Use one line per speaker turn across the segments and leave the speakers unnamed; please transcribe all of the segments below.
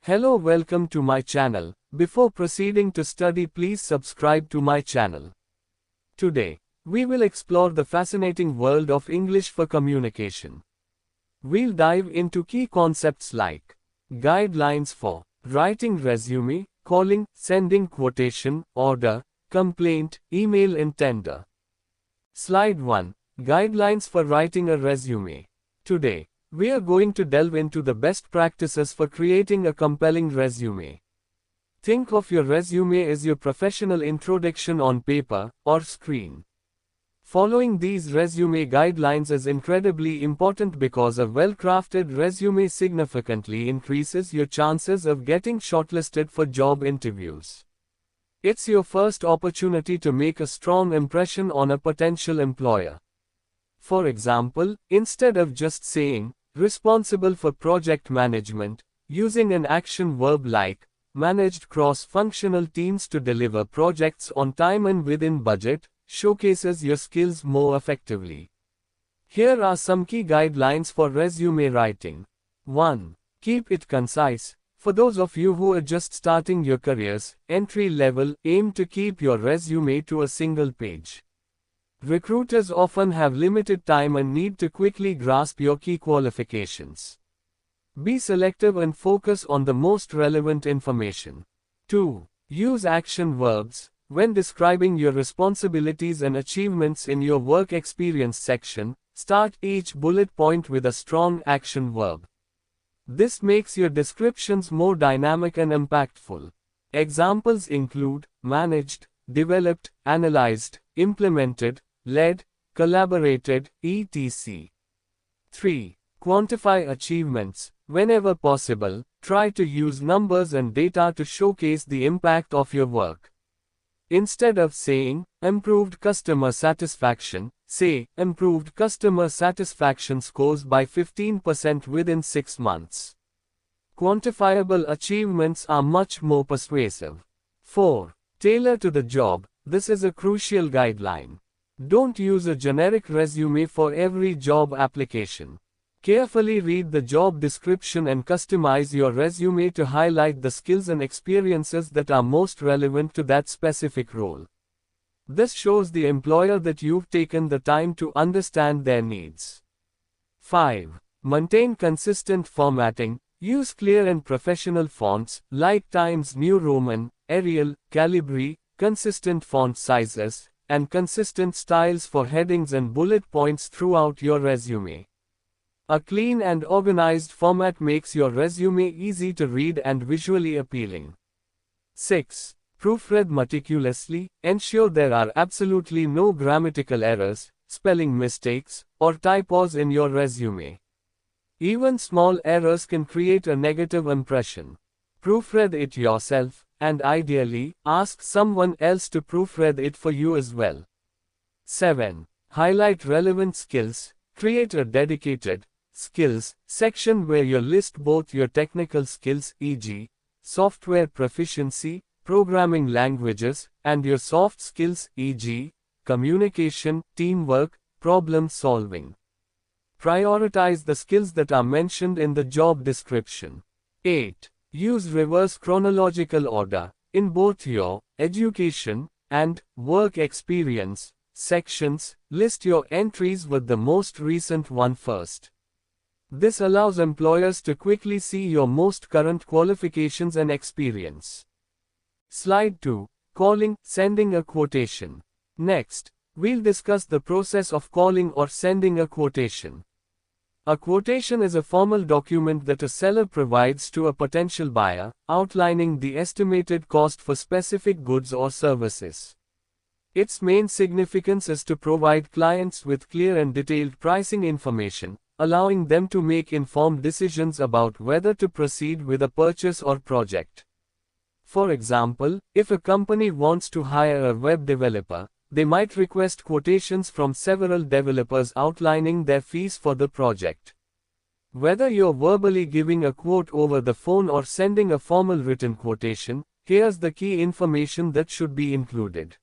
Hello, welcome to my channel. Before proceeding to study, please subscribe to my channel. Today, we will explore the fascinating world of English for communication. We'll dive into key concepts like guidelines for writing resume, calling, sending quotation, order, complaint, email and tender. Slide 1. Guidelines for writing a resume. Today, we are going to delve into the best practices for creating a compelling resume. Think of your resume as your professional introduction on paper or screen. Following these resume guidelines is incredibly important because a well-crafted resume significantly increases your chances of getting shortlisted for job interviews. It's your first opportunity to make a strong impression on a potential employer. For example, instead of just saying, responsible for project management, using an action verb like, managed cross-functional teams to deliver projects on time and within budget, showcases your skills more effectively. Here are some key guidelines for resume writing. 1. Keep it concise. For those of you who are just starting your careers, entry level, aim to keep your resume to a single page. Recruiters often have limited time and need to quickly grasp your key qualifications. Be selective and focus on the most relevant information. 2. Use action verbs. When describing your responsibilities and achievements in your work experience section, start each bullet point with a strong action verb. This makes your descriptions more dynamic and impactful. Examples include managed, developed, analyzed, implemented, led, collaborated, etc. 3. Quantify achievements. Whenever possible, try to use numbers and data to showcase the impact of your work. Instead of saying, improved customer satisfaction, say, improved customer satisfaction scores by 15% within 6 months. Quantifiable achievements are much more persuasive. 4. Tailor to the job. This is a crucial guideline. Don't use a generic resume for every job application. Carefully read the job description and customize your resume to highlight the skills and experiences that are most relevant to that specific role. This shows the employer that you've taken the time to understand their needs. 5. Maintain consistent formatting. Use clear and professional fonts, like Times New Roman, Arial, Calibri, consistent font sizes, and consistent styles for headings and bullet points throughout your resume. A clean and organized format makes your resume easy to read and visually appealing. 6. Proofread meticulously. Ensure there are absolutely no grammatical errors, spelling mistakes, or typos in your resume. Even small errors can create a negative impression. Proofread it yourself, and ideally, ask someone else to proofread it for you as well. 7. Highlight relevant skills. Create a dedicated skills section where you list both your technical skills, e.g., software proficiency, programming languages, and your soft skills, e.g., communication, teamwork, problem solving. Prioritize the skills that are mentioned in the job description. 8. Use reverse chronological order. In both your education and work experience sections, list your entries with the most recent one first. This allows employers to quickly see your most current qualifications and experience. Slide 2. Calling, sending a quotation. Next, we'll discuss the process of calling or sending a quotation. A quotation is a formal document that a seller provides to a potential buyer, outlining the estimated cost for specific goods or services. Its main significance is to provide clients with clear and detailed pricing information, allowing them to make informed decisions about whether to proceed with a purchase or project. For example, if a company wants to hire a web developer, they might request quotations from several developers outlining their fees for the project. Whether you're verbally giving a quote over the phone or sending a formal written quotation, here's the key information that should be included.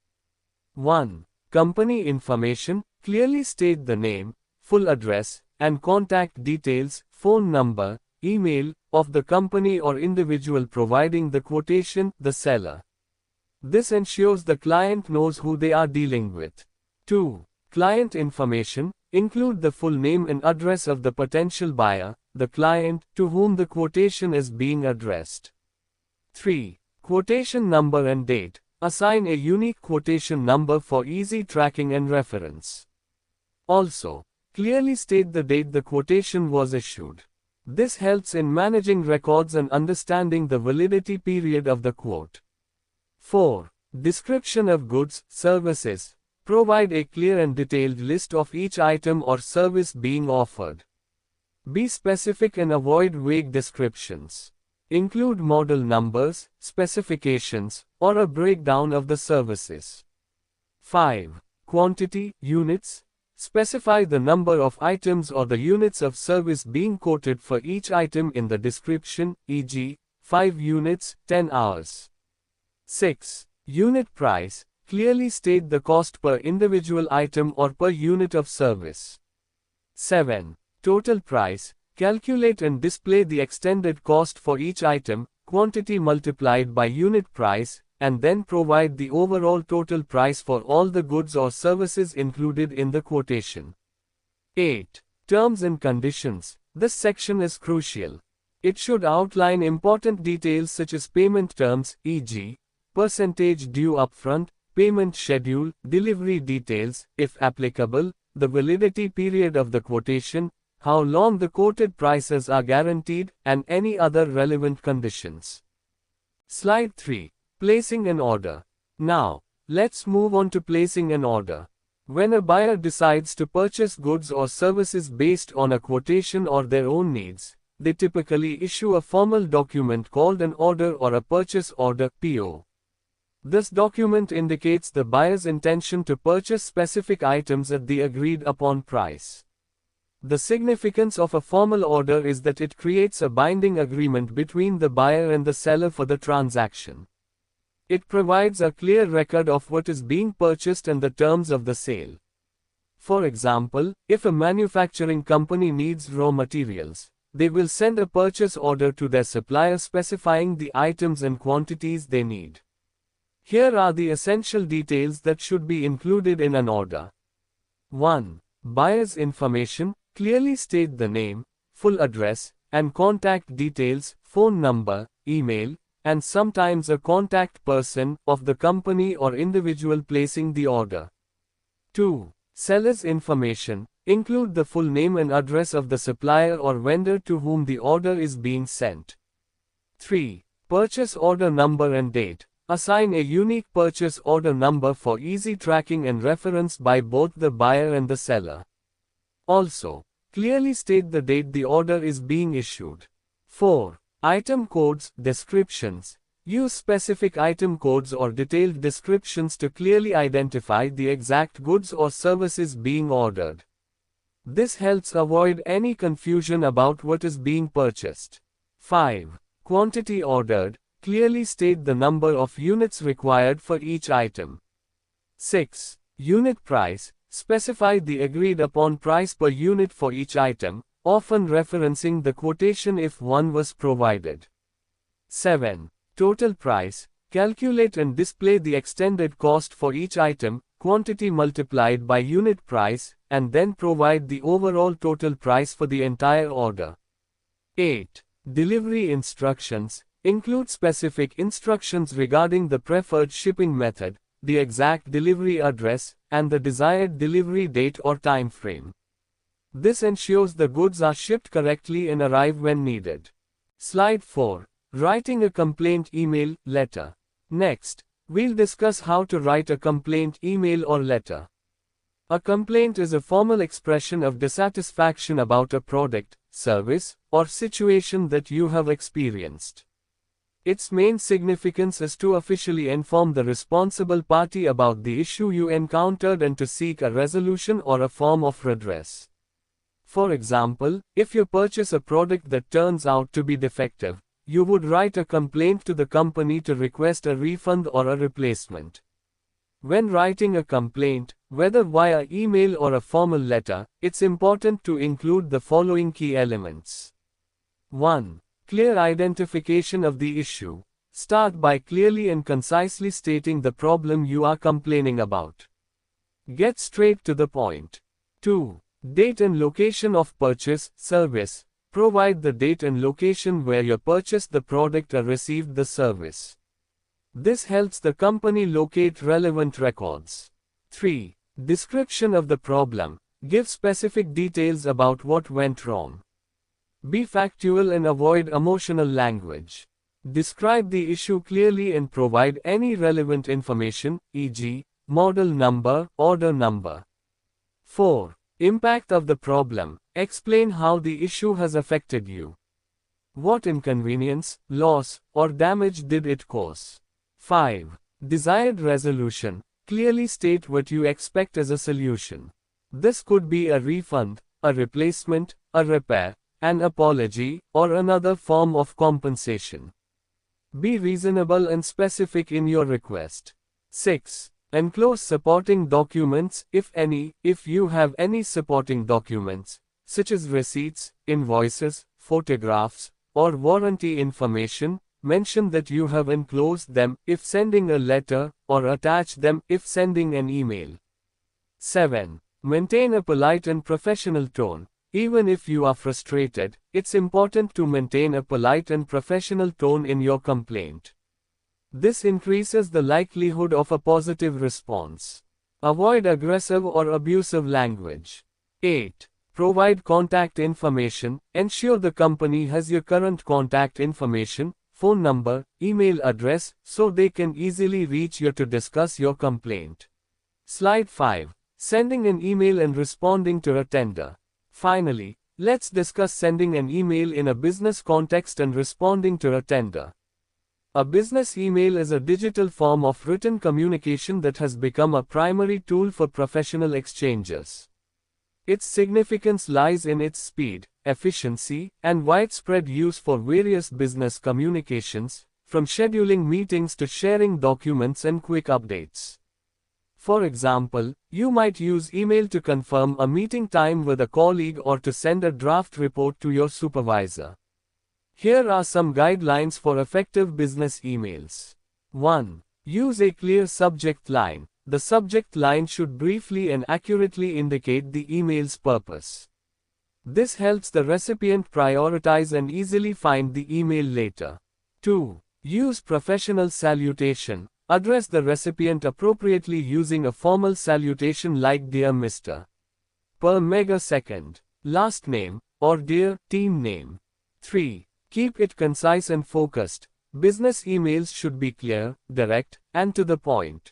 1. Company information. Clearly state the name, full address, and contact details, phone number, email, of the company or individual providing the quotation, the seller. This ensures the client knows who they are dealing with. 2. Client information, include the full name and address of the potential buyer, the client, to whom the quotation is being addressed. 3. Quotation number and date, assign a unique quotation number for easy tracking and reference. Also, clearly state the date the quotation was issued. This helps in managing records and understanding the validity period of the quote. 4. Description of goods, services. Provide a clear and detailed list of each item or service being offered. Be specific and avoid vague descriptions. Include model numbers, specifications, or a breakdown of the services. 5. Quantity, units. Specify the number of items or the units of service being quoted for each item in the description, e.g., 5 units, 10 hours. 6. Unit price. Clearly state the cost per individual item or per unit of service. 7. Total price. Calculate and display the extended cost for each item, quantity multiplied by unit price, and then provide the overall total price for all the goods or services included in the quotation. 8. Terms and conditions. This section is crucial. It should outline important details such as payment terms, e.g., percentage due upfront, payment schedule, delivery details, if applicable, the validity period of the quotation, how long the quoted prices are guaranteed, and any other relevant conditions. Slide 3. Placing an order. Now, let's move on to placing an order. When a buyer decides to purchase goods or services based on a quotation or their own needs, they typically issue a formal document called an order or a purchase order, PO. This document indicates the buyer's intention to purchase specific items at the agreed upon price. The significance of a formal order is that it creates a binding agreement between the buyer and the seller for the transaction. It provides a clear record of what is being purchased and the terms of the sale. For example, if a manufacturing company needs raw materials, they will send a purchase order to their supplier specifying the items and quantities they need. Here are the essential details that should be included in an order. 1. Buyer's information. Clearly state the name, full address, and contact details, phone number, email, and sometimes a contact person of the company or individual placing the order. 2. Seller's information. Include the full name and address of the supplier or vendor to whom the order is being sent. 3. Purchase order number and date. Assign a unique purchase order number for easy tracking and reference by both the buyer and the seller. Also, clearly state the date the order is being issued. 4. Item codes, descriptions. Use specific item codes or detailed descriptions to clearly identify the exact goods or services being ordered. This helps avoid any confusion about what is being purchased. 5. Quantity ordered. Clearly state the number of units required for each item. 6. Unit price. Specify the agreed upon price per unit for each item, often referencing the quotation if one was provided. 7. Total price. Calculate and display the extended cost for each item, quantity multiplied by unit price, and then provide the overall total price for the entire order. 8. Delivery instructions. Include specific instructions regarding the preferred shipping method, the exact delivery address, and the desired delivery date or time frame. This ensures the goods are shipped correctly and arrive when needed. Slide 4. Writing a complaint email, letter. Next, we'll discuss how to write a complaint email or letter. A complaint is a formal expression of dissatisfaction about a product, service, or situation that you have experienced. Its main significance is to officially inform the responsible party about the issue you encountered and to seek a resolution or a form of redress. For example, if you purchase a product that turns out to be defective, you would write a complaint to the company to request a refund or a replacement. When writing a complaint, whether via email or a formal letter, it's important to include the following key elements. 1. Clear identification of the issue. Start by clearly and concisely stating the problem you are complaining about. Get straight to the point. 2. Date and location of purchase, service. Provide the date and location where you purchased the product or received the service. This helps the company locate relevant records. 3. Description of the problem. Give specific details about what went wrong. Be factual and avoid emotional language. Describe the issue clearly and provide any relevant information, e.g., model number, order number. 4. Impact of the problem. Explain how the issue has affected you. What inconvenience, loss, or damage did it cause? 5. Desired resolution. Clearly state what you expect as a solution. This could be a refund, a replacement, a repair, an apology, or another form of compensation. Be reasonable and specific in your request. 6. Enclose supporting documents, if any, if you have any supporting documents, such as receipts, invoices, photographs, or warranty information. Mention that you have enclosed them if sending a letter, or attach them if sending an email. 7. Maintain a polite and professional tone. Even if you are frustrated, it's important to maintain a polite and professional tone in your complaint. This increases the likelihood of a positive response. Avoid aggressive or abusive language. 8. Provide contact information. Ensure the company has your current contact information, phone number, email address, so they can easily reach you to discuss your complaint. Slide 5. Sending an email and responding to a tender. Finally, let's discuss sending an email in a business context and responding to a tender. A business email is a digital form of written communication that has become a primary tool for professional exchanges. Its significance lies in its speed, efficiency, and widespread use for various business communications, from scheduling meetings to sharing documents and quick updates. For example, you might use email to confirm a meeting time with a colleague or to send a draft report to your supervisor. Here are some guidelines for effective business emails. 1. Use a clear subject line. The subject line should briefly and accurately indicate the email's purpose. This helps the recipient prioritize and easily find the email later. 2. Use professional salutation. Address the recipient appropriately using a formal salutation like Dear Mr. per megasecond, last name, or Dear team name. 3. Keep it concise and focused. Business emails should be clear, direct, and to the point.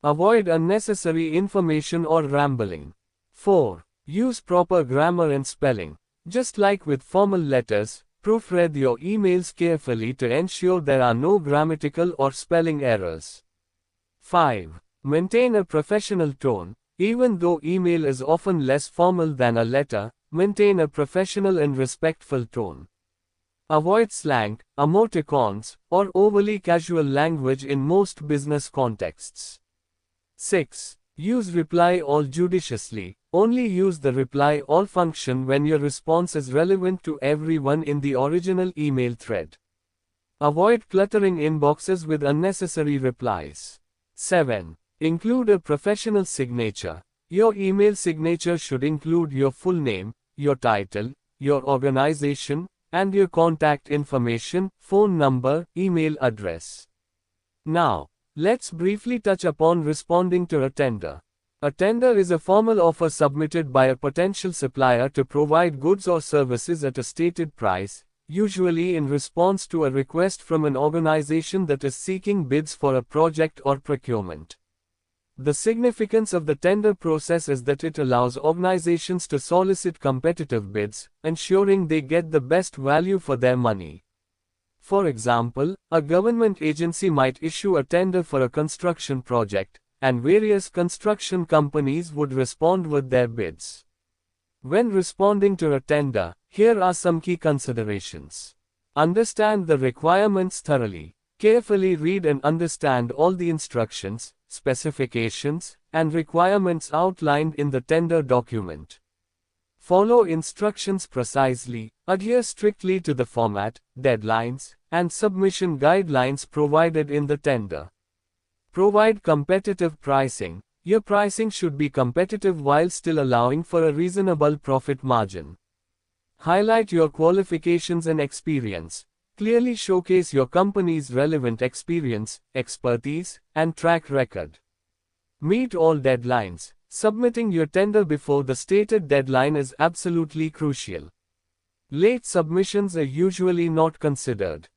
Avoid unnecessary information or rambling. 4. Use proper grammar and spelling. Just like with formal letters, proofread your emails carefully to ensure there are no grammatical or spelling errors. 5. Maintain a professional tone. Even though email is often less formal than a letter, maintain a professional and respectful tone. Avoid slang, emoticons, or overly casual language in most business contexts. 6. Use reply all judiciously. Only use the reply all function when your response is relevant to everyone in the original email thread. Avoid cluttering inboxes with unnecessary replies. 7. Include a professional signature. Your email signature should include your full name, your title, your organization, and your contact information, phone number, email address. Now, let's briefly touch upon responding to a tender. A tender is a formal offer submitted by a potential supplier to provide goods or services at a stated price, usually in response to a request from an organization that is seeking bids for a project or procurement. The significance of the tender process is that it allows organizations to solicit competitive bids, ensuring they get the best value for their money. For example, a government agency might issue a tender for a construction project, and various construction companies would respond with their bids. When responding to a tender, here are some key considerations. Understand the requirements thoroughly. Carefully read and understand all the instructions, specifications, and requirements outlined in the tender document. Follow instructions precisely, adhere strictly to the format, deadlines, and submission guidelines provided in the tender. Provide competitive pricing. Your pricing should be competitive while still allowing for a reasonable profit margin. Highlight your qualifications and experience. Clearly showcase your company's relevant experience, expertise, and track record. Meet all deadlines. Submitting your tender before the stated deadline is absolutely crucial. Late submissions are usually not considered.